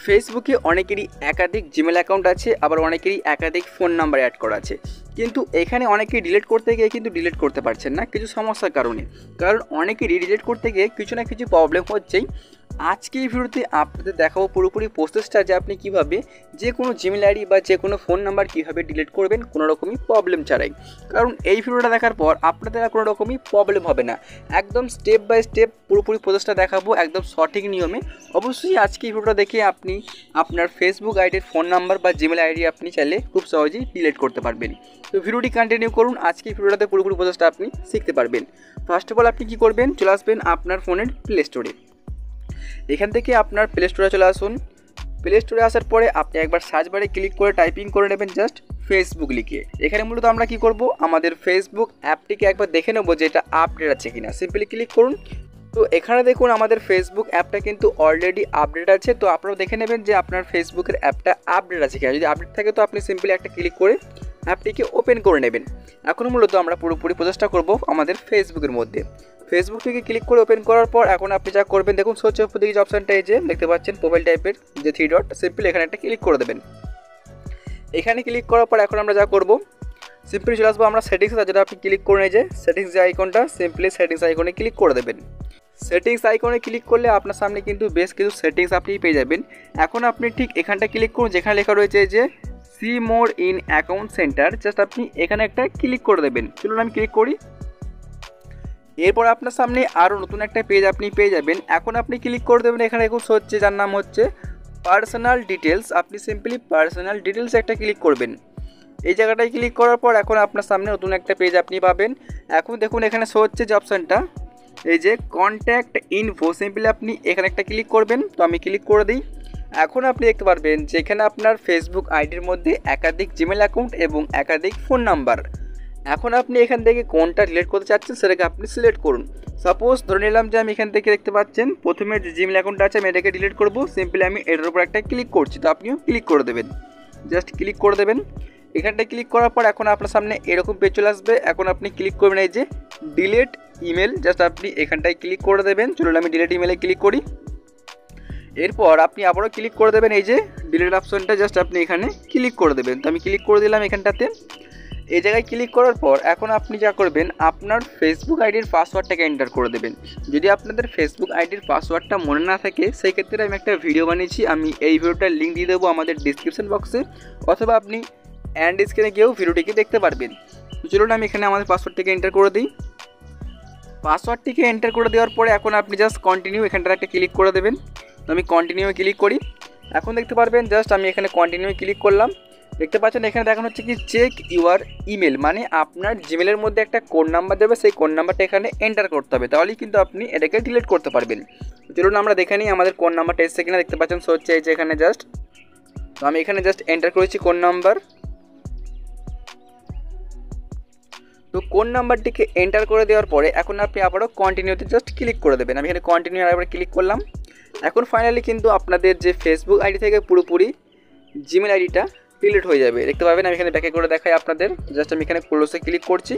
ফেসবুকে অনেকেরই একাধিক জিমেল অ্যাকাউন্ট আছে, আবার অনেকেরই একাধিক ফোন নাম্বার অ্যাড করা আছে, কিন্তু এখানে অনেকেই ডিলিট করতে গিয়ে কিন্তু ডিলিট করতে পারছেন না কিছু সমস্যার কারণে। কারণ অনেকেরই ডিলিট করতে গিয়ে কিছু না কিছু প্রবলেম হচ্ছেই। আজকে এই ভিডিওতে আপনাদের দেখাবো পুরোপুরি প্রসেসটা, যে আপনি কীভাবে যে কোনো জিমেল আইডি বা যে কোনো ফোন নাম্বার কীভাবে ডিলিট করবেন কোনো রকমই প্রবলেম ছাড়াই। কারণ এই ভিডিওটা দেখার পর আপনাদের আর কোনো রকমই প্রবলেম হবে না, একদম স্টেপ বাই স্টেপ পুরোপুরি প্রসেসটা দেখাবো একদম সঠিক নিয়মে। অবশ্যই আজকে এই ভিডিওটা দেখে আপনি আপনার ফেসবুক আইডির ফোন নাম্বার বা জিমেল আইডি আপনি চাইলে খুব সহজেই ডিলিট করতে পারবেন। তো ভিডিওটি কন্টিনিউ করুন, আজকে এই ভিডিওটাতে পুরোপুরি প্রসেসটা আপনি শিখতে পারবেন। ফার্স্ট অফ অল আপনি কী করবেন, চলে আসবেন আপনার ফোনের প্লে স্টোরে। এখান থেকে আপনার প্লে স্টোরে চলে আসুন। প্লে স্টোরে আসার পরে আপনি একবার সার্চ বারে ক্লিক করে টাইপিং করে নেবেন জাস্ট ফেসবুক লিখে। এখানে মূলত আমরা কি করব, আমাদের ফেসবুক অ্যাপটিকে একবার দেখে নেব যে এটা আপডেট আছে কিনা। সিম্পলি ক্লিক করুন। তো এখানে দেখুন আমাদের ফেসবুক অ্যাপটা কিন্তু অলরেডি আপডেট আছে। তো আপনারাও দেখে নেবেন যে আপনার ফেসবুকের অ্যাপটা আপডেট আছে কিনা। যদি আপডেট থাকে তো আপনি সিম্পলি একটা ক্লিক করে অ্যাপটিকে ওপেন করে নেবেন। এখন মূলত আমরা পুরোপুরি প্রচেষ্টা করব আমাদের ফেসবুকের মধ্যে। ফেসবুক থেকে ক্লিক করে ওপেন করার পর এখন আপনি যা করবেন, দেখুন সোর্স উপর দিকে যে অপশানটা এই যে দেখতে পাচ্ছেন প্রোফাইল টাইপের যে 3 ডট, সিম্পলি এখানে একটা ক্লিক করে দেবেন। এখানে ক্লিক করার পর এখন আমরা যা করব, সিম্পলি চলে আসবো আমরা সেটিংসে, যেটা আপনি ক্লিক করে নিয়ে যে সেটিংস যে আইকনটা, সিম্পলি সেটিংস আইকনে ক্লিক করে দেবেন। সেটিংস আইকনে ক্লিক করলে আপনার সামনে কিন্তু বেশ কিছু সেটিংস আপনি পেয়ে যাবেন। এখন আপনি ঠিক এখানটা ক্লিক করুন যেখানে লেখা রয়েছে যে see more in account centre, just আপনি এখানে একটা ক্লিক করে দেবেন। চলুন আমি ক্লিক করি। এরপর আপনার সামনে আরও নতুন একটা পেজ আপনি পেয়ে যাবেন। এখন আপনি ক্লিক করে দেবেন এখানে দেখুন হচ্ছে যার নাম হচ্ছে পার্সোনাল ডিটেলস। আপনি সিম্পলি পার্সোনাল ডিটেলস একটা ক্লিক করবেন। এই জায়গাটায় ক্লিক করার পর এখন আপনার সামনে নতুন একটা পেজ আপনি পাবেন। এখন দেখুন এখানে হচ্ছে যে অপশানটা এই যে কন্ট্যাক্ট ইনফো, সিম্পলি আপনি এখানে একটা ক্লিক করবেন। তো আমি ক্লিক করে দিই। এখন আপনি দেখতে পারবেন যে এখানে আপনার ফেসবুক আইডির মধ্যে একাধিক জিমেল অ্যাকাউন্ট এবং একাধিক ফোন নাম্বার। এখন আপনি এখান থেকে কোনটা ডিলিট করতে চাচ্ছেন সেটাকে আপনি সিলেক্ট করুন। সাপোজ ধরে নিলাম যে আমি এখান থেকে দেখতে পাচ্ছেন প্রথমে যে জিমেল অ্যাকাউন্টটা আছে আমি এটাকে ডিলিট করবো। সিম্পলি আমি এটার উপর একটা ক্লিক করছি, তো আপনিও ক্লিক করে দেবেন, জাস্ট ক্লিক করে দেবেন। এখানটায় ক্লিক করার পর এখন আপনার সামনে এরকম পেজ চলে আসবে। এখন আপনি ক্লিক করবেন এই যে ডিলিট ইমেল, জাস্ট আপনি এখানটায় ক্লিক করে দেবেন। চলুন আমি ডিলিট ইমেলে ক্লিক করি। এরপর আপনি আবারও ক্লিক করে দেবেন এই যে ডিলিট অপশনটা, জাস্ট আপনি এখানে ক্লিক করে দেবেন। তো আমি ক্লিক করে দিলাম এখানটাতে। এই জায়গায় ক্লিক করার পর এখন আপনি যা করবেন, আপনার ফেসবুক আইডির পাসওয়ার্ডটাকে এন্টার করে দেবেন। যদি আপনাদের ফেসবুক আইডির পাসওয়ার্ডটা মনে না থাকে সেই ক্ষেত্রে আমি একটা ভিডিও বানিয়েছি, আমি এই ভিডিওটার লিঙ্ক দিয়ে দেবো আমাদের ডিসক্রিপশন বক্সে, অথবা আপনি অ্যান্ড স্ক্রিনে গিয়েও ভিডিওটিকে দেখতে পারবেন। তো চলুন আমি এখানে আমাদের পাসওয়ার্ডটিকে এন্টার করে দিই। পাসওয়ার্ডটিকে এন্টার করে দেওয়ার পরে এখন আপনি জাস্ট কন্টিনিউ এখানটার একটা ক্লিক করে দেবেন। তো আমি কন্টিনিউ ক্লিক করি। এখন দেখতে পারবেন জাস্ট আমি এখানে কন্টিনিউ ক্লিক করলাম। দেখতে পাচ্ছেন এখানে দেখানো হচ্ছে কি চেক ইউর ইমেল, মানে আপনার জিমেলের মধ্যে একটা কোড নাম্বার দেবে, সেই কোড নাম্বারটা এখানে এন্টার করতে হবে, তাহলেই কিন্তু আপনি এটাকে ডিলিট করতে পারবেন। চলুন আমরা দেখে নিই আমাদের কোড নাম্বারটা এসেছে কিনা। দেখতে পাচ্ছেন হচ্ছে এই যে এখানে জাস্ট, তো আমি এখানে জাস্ট এন্টার করেছি কোড নাম্বার। তো কোড নাম্বারটিকে এন্টার করে দেওয়ার পরে এখন আপনি আবারও কন্টিনিউতে জাস্ট ক্লিক করে দেবেন। আমি এখানে কন্টিনিউ আবার ক্লিক করলাম। এখন ফাইনালি কিন্তু আপনাদের যে ফেসবুক আইডি থেকে পুরোপুরি জিমেল আইডিটা ডিলিট হয়ে যাবে। দেখতে পাবেন আমি এখানে ব্যাকে করে দেখাই আপনাদের, জাস্ট আমি এখানে ক্লোজে ক্লিক করছি।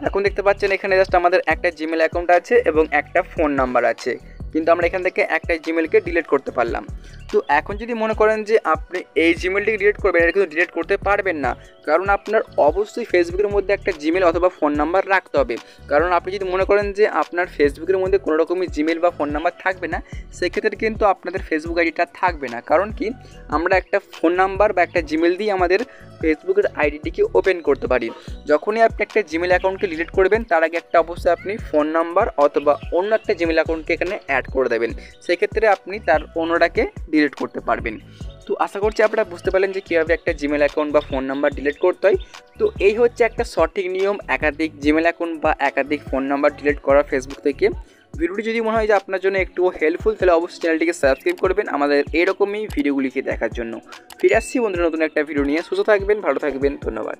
এখন দেখতে পাচ্ছেন এখানে জাস্ট আমাদের একটা জিমেল অ্যাকাউন্ট আছে এবং একটা ফোন নাম্বার আছে, কিন্তু আমরা এখান থেকে একটা জিমেলকে ডিলিট করতে পারলাম। তো এখন যদি মনে করেন যে আপনি এই জিমেলটিকে ডিলিট করবেন, এটা কিন্তু ডিলিট করতে পারবেন না, কারণ আপনার অবশ্যই ফেসবুকের মধ্যে একটা জিমেল অথবা ফোন নাম্বার রাখতে হবে। কারণ আপনি যদি মনে করেন যে আপনার ফেসবুকের মধ্যে কোনো রকমই জিমেল বা ফোন নাম্বার থাকবে না, সেক্ষেত্রে কিন্তু আপনাদের ফেসবুক আইডিটা থাকবে না। কারণ কি, আমরা একটা ফোন নাম্বার বা একটা জিমেল দিয়ে আমাদের ফেসবুকের আইডিটিকে ওপেন করতে পারি। যখনই আপনি একটা জিমেল অ্যাকাউন্টকে ডিলিট করবেন তার আগে একটা অবশ্যই আপনি ফোন নাম্বার অথবা অন্য একটা জিমেল অ্যাকাউন্টকে এখানে অ্যাড করে দেবেন, সেক্ষেত্রে আপনি তার অন্যটাকে ডিলিট করতে পারবেন। তো আশা করছি আপনারা বুঝতে পারলেন যে কীভাবে একটা জিমেল অ্যাকাউন্ট বা ফোন নাম্বার ডিলিট করতে হয়। তো এই হচ্ছে একটা সঠিক নিয়ম একাধিক জিমেল অ্যাকাউন্ট বা একাধিক ফোন নাম্বার ডিলিট করা ফেসবুক থেকে। ভিডিওটি যদি মনে হয় যে আপনার জন্য একটু হেল্পফুল, তাহলে অবশ্যই চ্যানেলটিকে সাবস্ক্রাইব করবেন আমাদের এরকমই ভিডিওগুলিকে দেখার জন্য। ফিরে আসছি বন্ধুরা নতুন একটা ভিডিও নিয়ে। সুস্থ থাকবেন, ভালো থাকবেন, ধন্যবাদ।